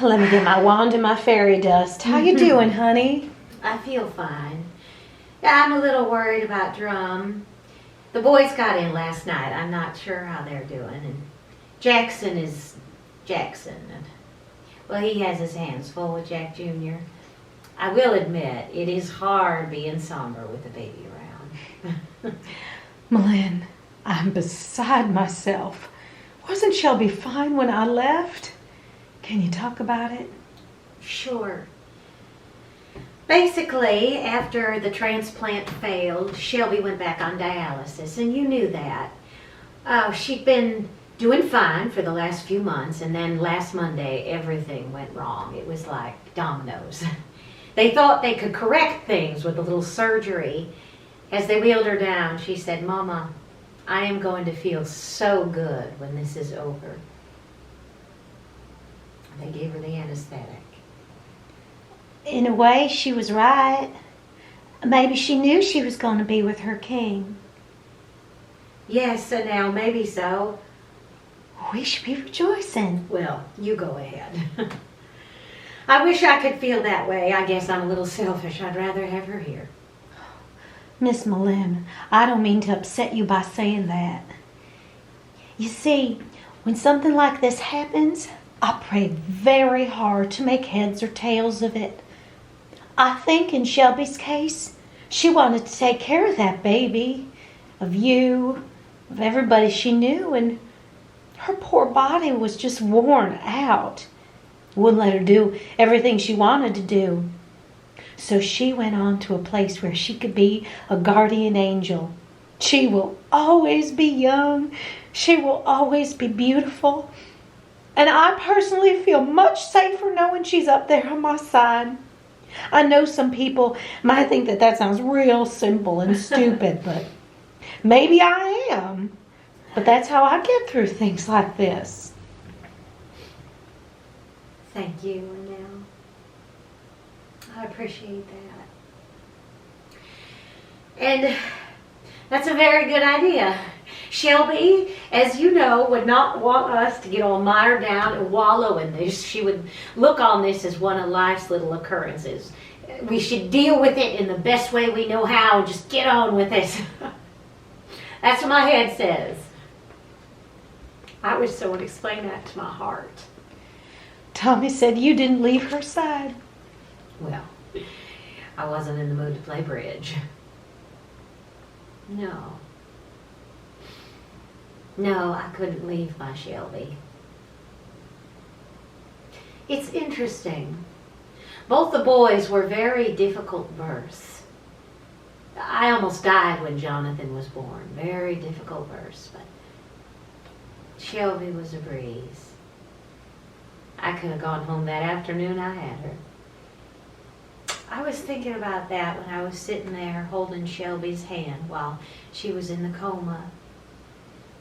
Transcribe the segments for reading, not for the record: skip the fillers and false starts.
Let me get my wand and my fairy dust. How you doing, honey? I feel fine. Yeah, I'm a little worried about Drum. The boys got in last night. I'm not sure how they're doing. And Jackson is Jackson. And, well, he has his hands full with Jack Jr. I will admit, it is hard being somber with a baby around. Malin, I'm beside myself. Wasn't Shelby fine when I left? Can you talk about it? Sure. Basically, after the transplant failed, Shelby went back on dialysis, and you knew that. She'd been doing fine for the last few months, and then last Monday, everything went wrong. It was like dominoes. They thought they could correct things with a little surgery. As they wheeled her down, she said, "Mama, I am going to feel so good when this is over." They gave her the anesthetic. In a way, she was right. Maybe she knew she was going to be with her king. Yes, and now maybe so. We should be rejoicing. Well, you go ahead. I wish I could feel that way. I guess I'm a little selfish. I'd rather have her here. Miss Malin, I don't mean to upset you by saying that. You see, when something like this happens, I pray very hard to make heads or tails of it. I think in Shelby's case, she wanted to take care of that baby, of you, of everybody she knew, and her poor body was just worn out. Wouldn't let her do everything she wanted to do. So she went on to a place where she could be a guardian angel. She will always be young. She will always be beautiful. And I personally feel much safer knowing she's up there on my side. I know some people might think that sounds real simple and stupid, but maybe I am. But that's how I get through things like this. Thank you, Annelle. I appreciate that. And that's a very good idea. Shelby, as you know, would not want us to get all mired down and wallow in this. She would look on this as one of life's little occurrences. We should deal with it in the best way we know how. Just get on with it. That's what my head says. I wish someone would explain that to my heart. Tommy said you didn't leave her side. Well, I wasn't in the mood to play bridge. No, I couldn't leave my Shelby. It's interesting. Both the boys were very difficult births. I almost died when Jonathan was born. Very difficult births, but Shelby was a breeze. I could have gone home that afternoon I had her. I was thinking about that when I was sitting there holding Shelby's hand while she was in the coma.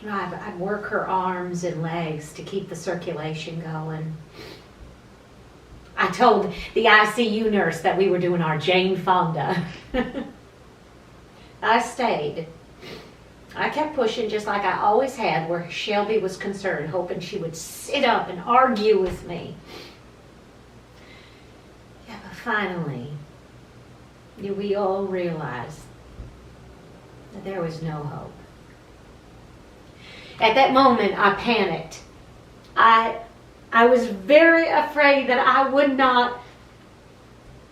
You know, I'd work her arms and legs to keep the circulation going. I told the ICU nurse that we were doing our Jane Fonda. I stayed. I kept pushing just like I always had where Shelby was concerned, hoping she would sit up and argue with me. Yeah, but finally, we all realized that there was no hope. At that moment, I panicked. I was very afraid that I would not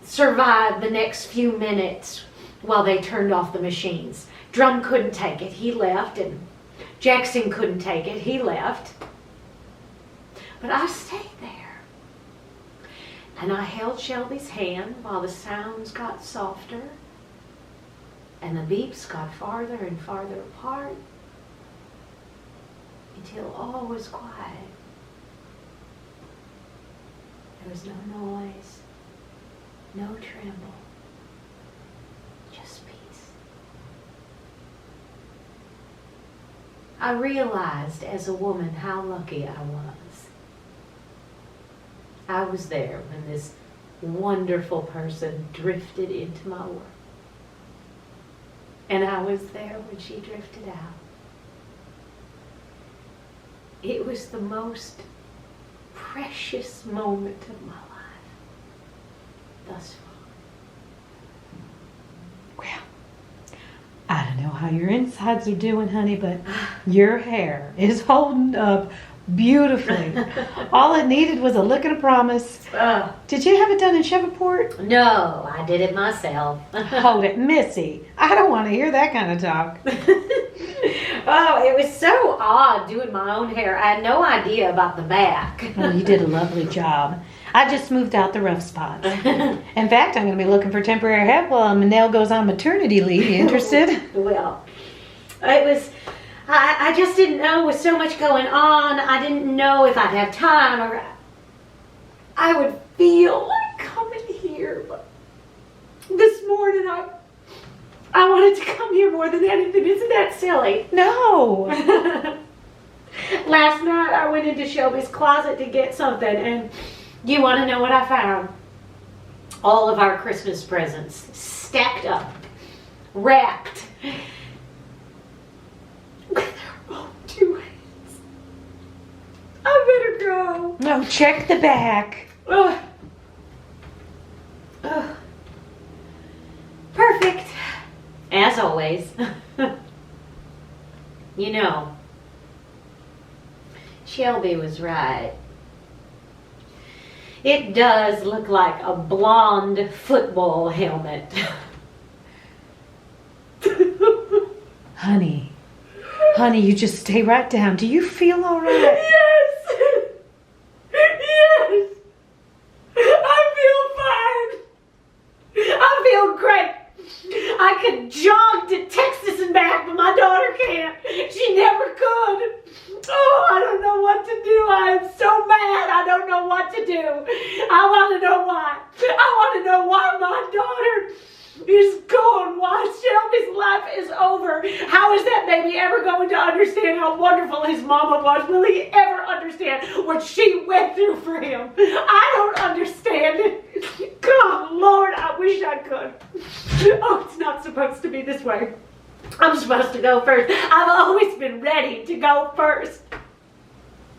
survive the next few minutes while they turned off the machines. Drum couldn't take it. He left. And Jackson couldn't take it. He left. But I stayed there. And I held Shelby's hand while the sounds got softer and the beeps got farther and farther apart until all was quiet. There was no noise, no tremble, just peace. I realized as a woman how lucky I was. I was there when this wonderful person drifted into my world. And I was there when she drifted out. It was the most precious moment of my life thus far. Well, I don't know how your insides are doing, honey, but your hair is holding up beautifully. All it needed was a look and a promise. Did you have it done in Shreveport? No, I did it myself. Hold it, Missy. I don't want to hear that kind of talk. Oh, it was so odd doing my own hair. I had no idea about the back. Well, you did a lovely job. I just smoothed out the rough spots. In fact, I'm going to be looking for temporary help while Manel goes on maternity leave. You interested? Well, it was... I just didn't know with so much going on. I didn't know if I'd have time or I would feel like coming here. But this morning I wanted to come here more than anything. Isn't that silly? No. Last night I went into Shelby's closet to get something, and you want to know what I found? All of our Christmas presents stacked up, wrapped. I better go. No, check the back. Ugh. Perfect. As always. You know, Shelby was right. It does look like a blonde football helmet. Honey, you just stay right down. Do you feel all right? Yes. Yes. I feel fine. I feel great. I could jog to Texas and back, but my daughter can't. She never could. Oh, I don't know what to do. I am so mad. I don't know what to do. I want to know why. I want to know why my daughter is gone. Why Shelby's life is over. How is that baby ever going to understand how wonderful his mama was? Will he ever understand what she went through for him? I don't understand it. God, Lord, I wish I could. Oh, it's not supposed to be this way. I'm supposed to go first. I've always been ready to go first.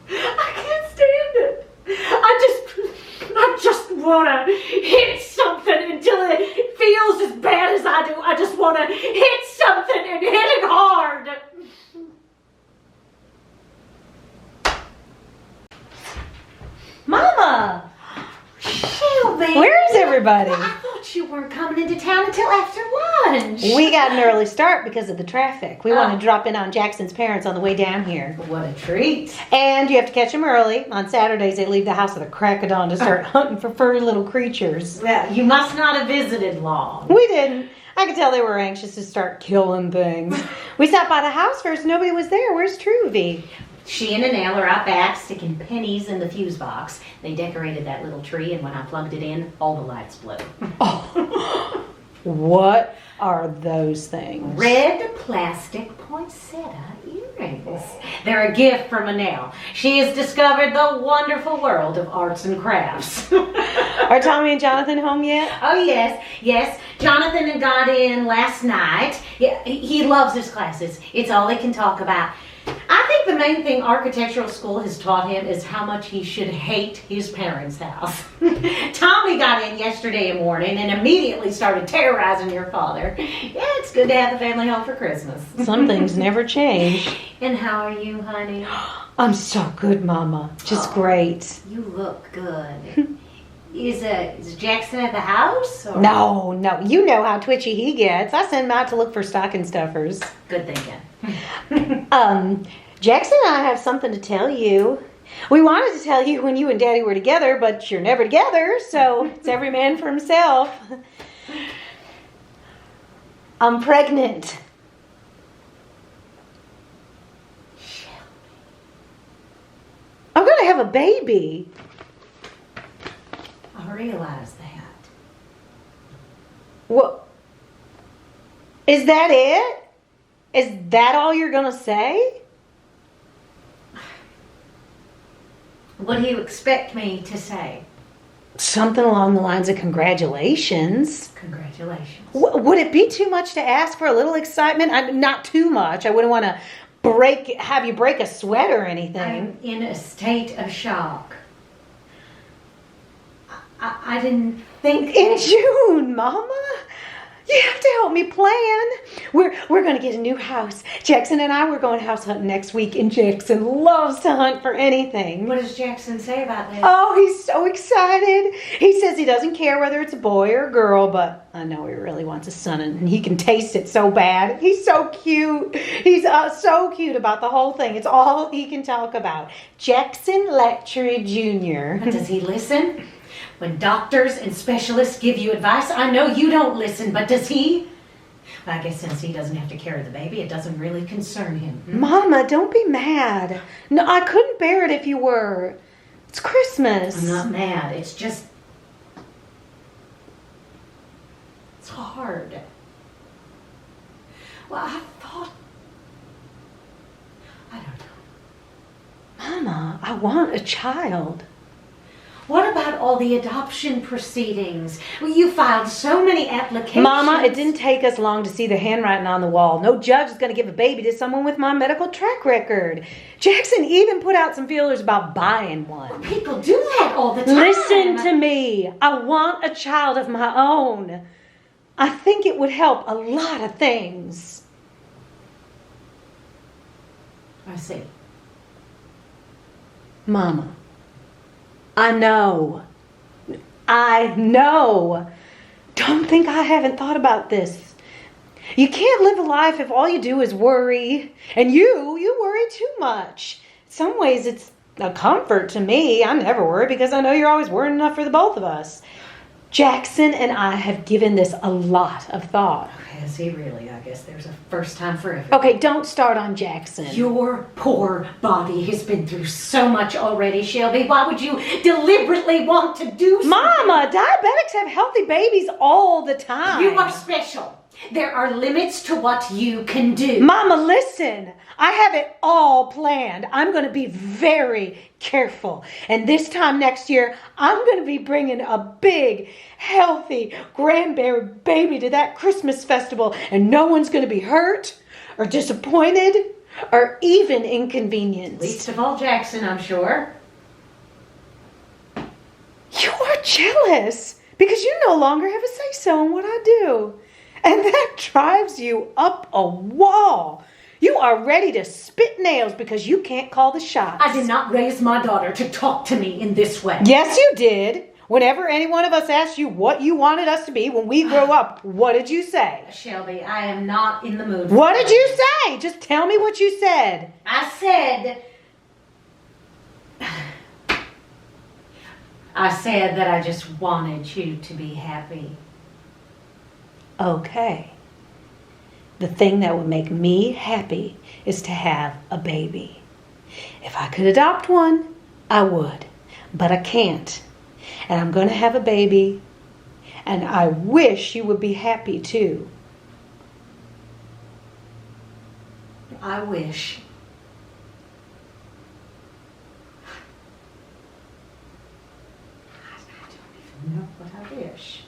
I can't stand it. I just want to hit something until it feels as bad as I do. I just want to hit something and hit it hard. Mama! Shelby. Where is everybody? I thought you weren't coming into town until after lunch. We got an early start because of the traffic. We want to drop in on Jackson's parents on the way down here. What a treat. And you have to catch them early. On Saturdays, they leave the house at the crack of dawn to start hunting for furry little creatures. Well, you must not have visited long. We didn't. I could tell they were anxious to start killing things. We stopped by the house first. Nobody was there. Where's Truvy? She and Annelle are out back sticking pennies in the fuse box. They decorated that little tree, and when I plugged it in, all the lights blew. Oh, what are those things? Red plastic poinsettia earrings. They're a gift from Annelle. She has discovered the wonderful world of arts and crafts. Are Tommy and Jonathan home yet? Oh, yes. Jonathan got in last night. Yeah, he loves his classes. It's all he can talk about. I think the main thing architectural school has taught him is how much he should hate his parents' house. Tommy got in yesterday morning and immediately started terrorizing your father. Yeah, it's good to have the family home for Christmas. Some things never change. And how are you, honey? I'm so good, Mama. Just great. You look good. Is Jackson at the house? Or? No. You know how twitchy he gets. I send him out to look for stocking stuffers. Good thinking. Jackson and I have something to tell you. We wanted to tell you when you and Daddy were together, but you're never together, so it's every man for himself. I'm pregnant. I'm going to have a baby. I realize that. What? Is that it? Is that all you're going to say? What do you expect me to say? Something along the lines of congratulations. Congratulations. Would it be too much to ask for a little excitement? Not too much. I wouldn't want to have you break a sweat or anything. I'm in a state of shock. I didn't think... In June, Mama. You have to help me plan. We're going to get a new house. Jackson and I, we're going house hunting next week, and Jackson loves to hunt for anything. What does Jackson say about this? Oh, he's so excited. He says he doesn't care whether it's a boy or a girl, but I know he really wants a son, and he can taste it so bad. He's so cute. He's so cute about the whole thing. It's all he can talk about. Jackson Lectury Jr. But does he listen? When doctors and specialists give you advice, I know you don't listen, but does he? I guess since he doesn't have to carry the baby, it doesn't really concern him. Mama, don't be mad. No, I couldn't bear it if you were. It's Christmas. I'm not mad. It's just... it's hard. Well, I thought... I don't know. Mama, I want a child. What about all the adoption proceedings? Well, you filed so many applications. Mama, it didn't take us long to see the handwriting on the wall. No judge is going to give a baby to someone with my medical track record. Jackson even put out some feelers about buying one. Well, people do that all the time. Listen to me. I want a child of my own. I think it would help a lot of things. I see. Mama, I know. Don't think I haven't thought about this. You can't live a life if all you do is worry. And you worry too much. In some ways, it's a comfort to me. I never worry because I know you're always worrying enough for the both of us. Jackson and I have given this a lot of thought. Okay, is he really? I guess there's a first time for everything. Okay, don't start on Jackson. Your poor body has been through so much already, Shelby. Why would you deliberately want to do something? Mama, diabetics have healthy babies all the time. You are special. There are limits to what you can do. Mama, listen. I have it all planned. I'm going to be very careful. And this time next year, I'm going to be bringing a big, healthy grandbaby baby to that Christmas festival. And no one's going to be hurt or disappointed or even inconvenienced. Least of all Jackson, I'm sure. You are jealous because you no longer have a say-so in what I do. And that drives you up a wall. You are ready to spit nails because you can't call the shots. I did not raise my daughter to talk to me in this way. Yes, you did. Whenever any one of us asked you what you wanted us to be when we grow up, what did you say? Shelby, I am not in the mood. What did you say? Just tell me what you said. I said that I just wanted you to be happy. Okay. The thing that would make me happy is to have a baby. If I could adopt one, I would. But I can't. And I'm going to have a baby. And I wish you would be happy too. I wish. I don't even know what I wish.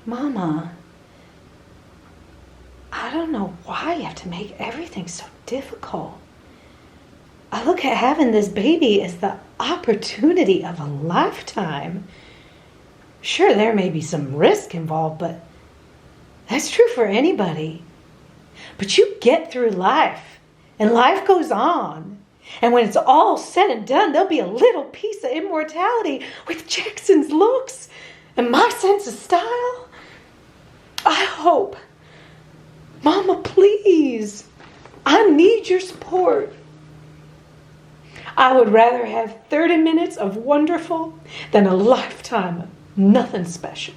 Mama, I don't know why you have to make everything so difficult. I look at having this baby as the opportunity of a lifetime. Sure, there may be some risk involved, but that's true for anybody. But you get through life, and life goes on. And when it's all said and done, there'll be a little piece of immortality with Jackson's looks and my sense of style. I hope. Mama, please. I need your support. I would rather have 30 minutes of wonderful than a lifetime of nothing special.